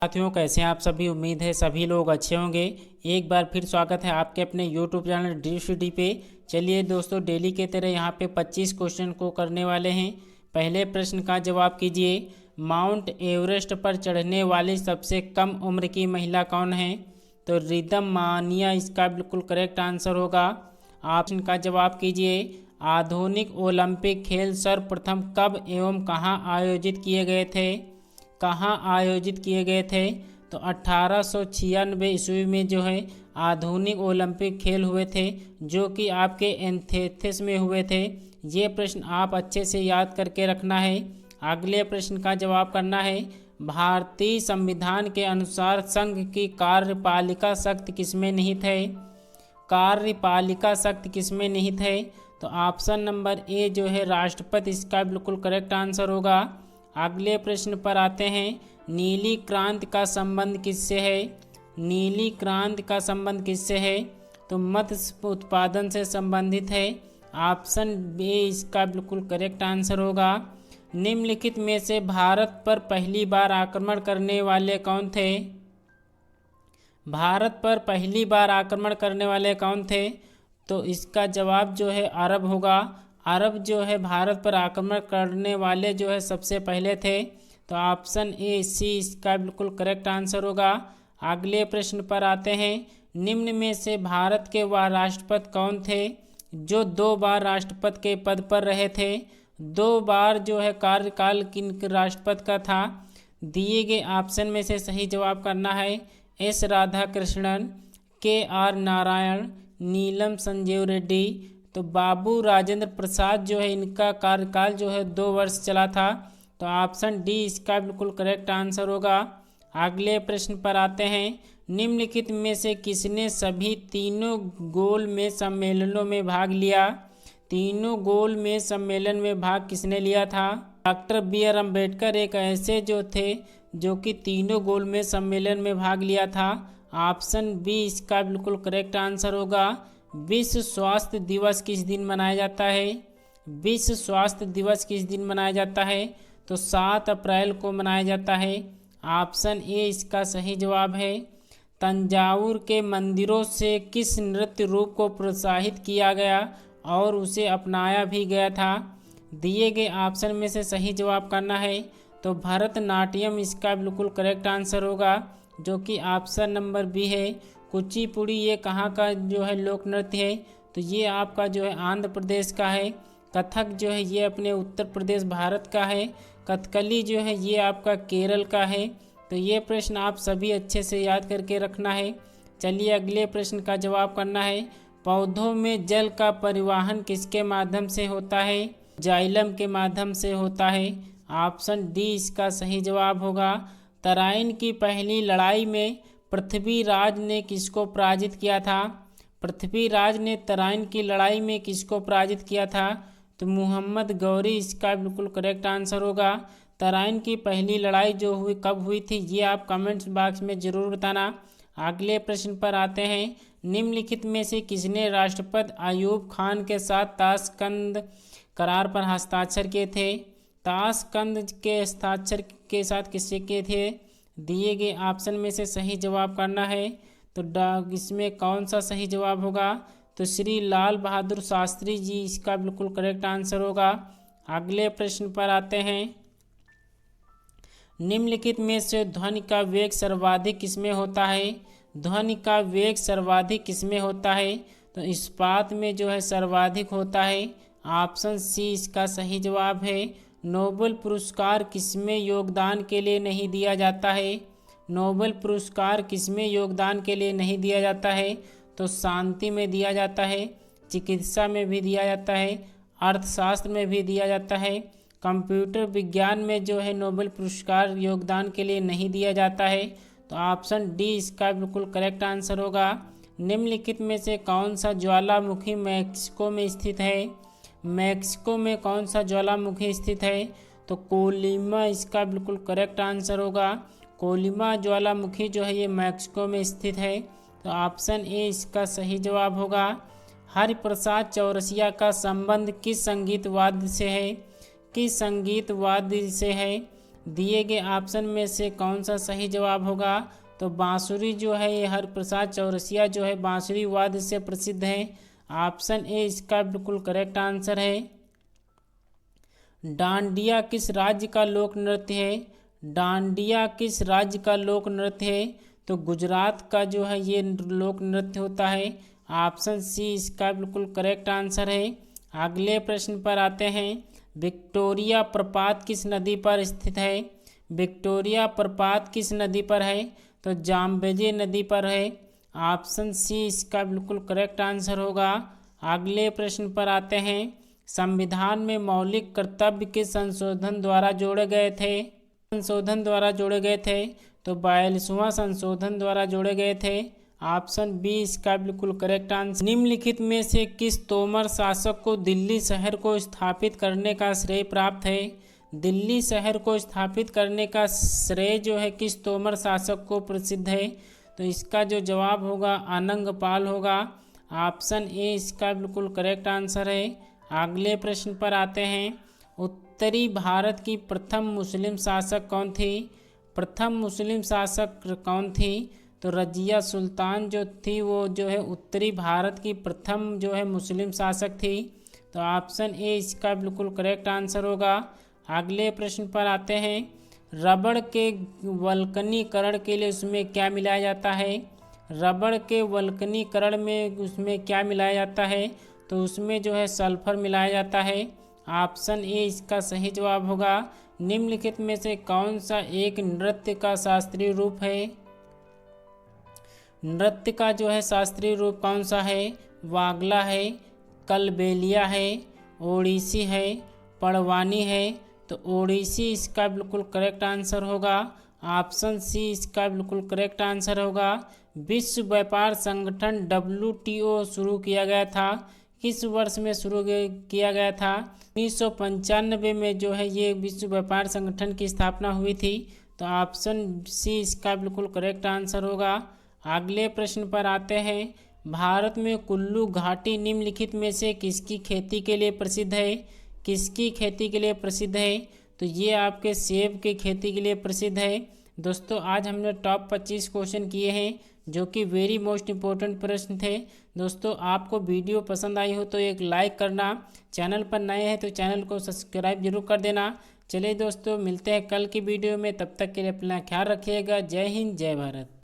साथियों, कैसे हैं आप सभी। उम्मीद है सभी लोग अच्छे होंगे। एक बार फिर स्वागत है आपके अपने YouTube चैनल डी पे। चलिए दोस्तों, डेली के तरह यहाँ पे 25 क्वेश्चन को करने वाले हैं। पहले प्रश्न का जवाब कीजिए। माउंट एवरेस्ट पर चढ़ने वाली सबसे कम उम्र की महिला कौन है? तो रिदम मानिया इसका बिल्कुल करेक्ट आंसर होगा। ऑप्शन का जवाब कीजिए। आधुनिक ओलंपिक खेल सर्वप्रथम कब एवं कहाँ आयोजित किए गए थे? कहाँ आयोजित किए गए थे? तो 1896 ईस्वी में जो है आधुनिक ओलंपिक खेल हुए थे, जो कि आपके एथेंस में हुए थे। ये प्रश्न आप अच्छे से याद करके रखना है। अगले प्रश्न का जवाब करना है। भारतीय संविधान के अनुसार संघ की कार्यपालिका शक्ति किसमें निहित है? कार्यपालिका शक्ति किसमें निहित है? तो ऑप्शन नंबर ए जो है राष्ट्रपति इसका बिल्कुल करेक्ट आंसर होगा। अगले प्रश्न पर आते हैं। नीली क्रांति का संबंध किससे है? नीली क्रांति का संबंध किससे है? तो मत्स्य उत्पादन से संबंधित है। ऑप्शन बी इसका बिल्कुल करेक्ट आंसर होगा। निम्नलिखित में से भारत पर पहली बार आक्रमण करने वाले कौन थे? भारत पर पहली बार आक्रमण करने वाले कौन थे? तो इसका जवाब जो है अरब होगा। अरब जो है भारत पर आक्रमण करने वाले जो है सबसे पहले थे। तो ऑप्शन ए सी इसका बिल्कुल करेक्ट आंसर होगा। अगले प्रश्न पर आते हैं। निम्न में से भारत के वह राष्ट्रपति कौन थे जो 2 बार राष्ट्रपति के पद पर रहे थे? 2 बार जो है कार्यकाल किन राष्ट्रपति का था? दिए गए ऑप्शन में से सही जवाब करना है। एस राधाकृष्णन, के आर नारायण, नीलम संजीव रेड्डी। तो बाबू राजेंद्र प्रसाद जो है इनका कार्यकाल जो है 2 वर्ष चला था। तो ऑप्शन डी इसका बिल्कुल करेक्ट आंसर होगा। अगले प्रश्न पर आते हैं। निम्नलिखित में से किसने सभी तीनों गोल में सम्मेलनों में भाग लिया? तीनों गोल में सम्मेलन में भाग किसने लिया था? डॉक्टर बी आर अम्बेडकर एक ऐसे जो थे जो कि तीनों गोल में सम्मेलन में भाग लिया था। ऑप्शन बी इसका बिल्कुल करेक्ट आंसर होगा। विश्व स्वास्थ्य दिवस किस दिन मनाया जाता है? विश्व स्वास्थ्य दिवस किस दिन मनाया जाता है? तो 7 अप्रैल को मनाया जाता है। ऑप्शन ए इसका सही जवाब है। तंजावुर के मंदिरों से किस नृत्य रूप को प्रोत्साहित किया गया और उसे अपनाया भी गया था? दिए गए ऑप्शन में से सही जवाब करना है। तो भरतनाट्यम इसका बिल्कुल करेक्ट आंसर होगा, जो कि ऑप्शन नंबर बी है। कुचिपुड़ी ये कहाँ का जो है लोक नृत्य है? तो ये आपका जो है आंध्र प्रदेश का है। कथक जो है ये अपने उत्तर प्रदेश भारत का है। कथकली जो है ये आपका केरल का है। तो ये प्रश्न आप सभी अच्छे से याद करके रखना है। चलिए अगले प्रश्न का जवाब करना है। पौधों में जल का परिवहन किसके माध्यम से होता है? जाइलम के माध्यम से होता है। ऑप्शन डी इसका सही जवाब होगा। तराइन की पहली लड़ाई में पृथ्वीराज ने किसको पराजित किया था? पृथ्वीराज ने तराइन की लड़ाई में किसको पराजित किया था? तो मोहम्मद गौरी इसका बिल्कुल करेक्ट आंसर होगा। तराइन की पहली लड़ाई जो हुई कब हुई थी ये आप कमेंट्स बॉक्स में ज़रूर बताना। अगले प्रश्न पर आते हैं। निम्नलिखित में से किसने राष्ट्रपति अयूब खान के साथ ताशकंद करार पर हस्ताक्षर किए थे? ताशकंद के हस्ताक्षर के साथ किससे किए थे? दिए गए ऑप्शन में से सही जवाब करना है। तो इसमें कौन सा सही जवाब होगा? तो श्री लाल बहादुर शास्त्री जी इसका बिल्कुल करेक्ट आंसर होगा। अगले प्रश्न पर आते हैं। निम्नलिखित में से ध्वनि का वेग सर्वाधिक किसमें होता है? ध्वनि का वेग सर्वाधिक किसमें होता है? तो इस्पात में जो है सर्वाधिक होता है। ऑप्शन सी इसका सही जवाब है। नोबेल पुरस्कार किसमें योगदान के लिए नहीं दिया जाता है? नोबेल पुरस्कार किसमें योगदान के लिए नहीं दिया जाता है? तो शांति में दिया जाता है, चिकित्सा में भी दिया जाता है, अर्थशास्त्र में भी दिया जाता है। कंप्यूटर विज्ञान में जो है नोबेल पुरस्कार योगदान के लिए नहीं दिया जाता है। तो ऑप्शन डी इसका बिल्कुल करेक्ट आंसर होगा। निम्नलिखित में से कौन सा ज्वालामुखी मैक्सिको में स्थित है? मैक्सिको में कौन सा ज्वालामुखी स्थित है? तो कोलिमा इसका बिल्कुल करेक्ट आंसर होगा। कोलिमा ज्वालामुखी जो है ये मैक्सिको में स्थित है। तो ऑप्शन ए इसका सही जवाब होगा। हरिप्रसाद चौरसिया का संबंध किस संगीत वाद्य से है? किस संगीत वाद्य से है? दिए गए ऑप्शन में से कौन सा सही जवाब होगा? तो बांसुरी जो है ये हरिप्रसाद चौरसिया जो है बांसुरी वाद्य से प्रसिद्ध है। ऑप्शन ए इसका बिल्कुल करेक्ट आंसर है। डांडिया किस राज्य का लोक नृत्य है? डांडिया किस राज्य का लोक नृत्य है? तो गुजरात का जो है ये लोक नृत्य होता है। ऑप्शन सी इसका बिल्कुल करेक्ट आंसर है। अगले प्रश्न पर आते हैं। विक्टोरिया प्रपात किस नदी पर स्थित है? विक्टोरिया प्रपात किस नदी पर है? तो जाम्बेजे नदी पर है। ऑप्शन सी इसका बिल्कुल करेक्ट आंसर होगा। अगले प्रश्न पर आते हैं। संविधान में मौलिक कर्तव्य किस संशोधन द्वारा जोड़े गए थे? तो 42वां संशोधन द्वारा जोड़े गए थे। ऑप्शन बी इसका बिल्कुल करेक्ट आंसर। निम्नलिखित में से किस तोमर शासक को दिल्ली शहर को स्थापित करने का श्रेय प्राप्त है? दिल्ली शहर को स्थापित करने का श्रेय जो है किस तोमर शासक को प्रसिद्ध है? तो इसका जो जवाब होगा अनंगपाल होगा। ऑप्शन ए इसका बिल्कुल करेक्ट आंसर है। अगले प्रश्न पर आते हैं। उत्तरी भारत की प्रथम मुस्लिम शासक कौन थी? प्रथम मुस्लिम शासक कौन थी? तो रजिया सुल्तान जो थी वो जो है उत्तरी भारत की प्रथम जो है मुस्लिम शासक थी। तो ऑप्शन ए इसका बिल्कुल करेक्ट आंसर होगा। अगले प्रश्न पर आते हैं। रबड़ के वल्कनीकरण के लिए उसमें क्या मिलाया जाता है? रबड़ के वल्कनीकरण में उसमें क्या मिलाया जाता है? तो उसमें जो है सल्फर मिलाया जाता है। ऑप्शन ए इसका सही जवाब होगा। निम्नलिखित में से कौन सा एक नृत्य का शास्त्रीय रूप है? नृत्य का जो है शास्त्रीय रूप कौन सा है? वागला है, कलबेलिया है, ओडिसी है, पड़वानी है। तो ओडिसी इसका बिल्कुल करेक्ट आंसर होगा। ऑप्शन सी इसका बिल्कुल करेक्ट आंसर होगा। विश्व व्यापार संगठन WTO शुरू किया गया था, किस वर्ष में शुरू किया गया था? 1995 में जो है ये विश्व व्यापार संगठन की स्थापना हुई थी। तो ऑप्शन सी इसका बिल्कुल करेक्ट आंसर होगा। अगले प्रश्न पर आते हैं। भारत में कुल्लू घाटी निम्नलिखित में से किसकी खेती के लिए प्रसिद्ध है? किसकी खेती के लिए प्रसिद्ध है? तो ये आपके सेब की खेती के लिए प्रसिद्ध है। दोस्तों आज हमने टॉप 25 क्वेश्चन किए हैं जो कि वेरी मोस्ट इम्पोर्टेंट प्रश्न थे। दोस्तों आपको वीडियो पसंद आई हो तो एक लाइक करना, चैनल पर नए हैं तो चैनल को सब्सक्राइब जरूर कर देना। चलिए दोस्तों मिलते हैं कल की वीडियो में, तब तक के लिए अपना ख्याल रखिएगा। जय हिंद, जय भारत।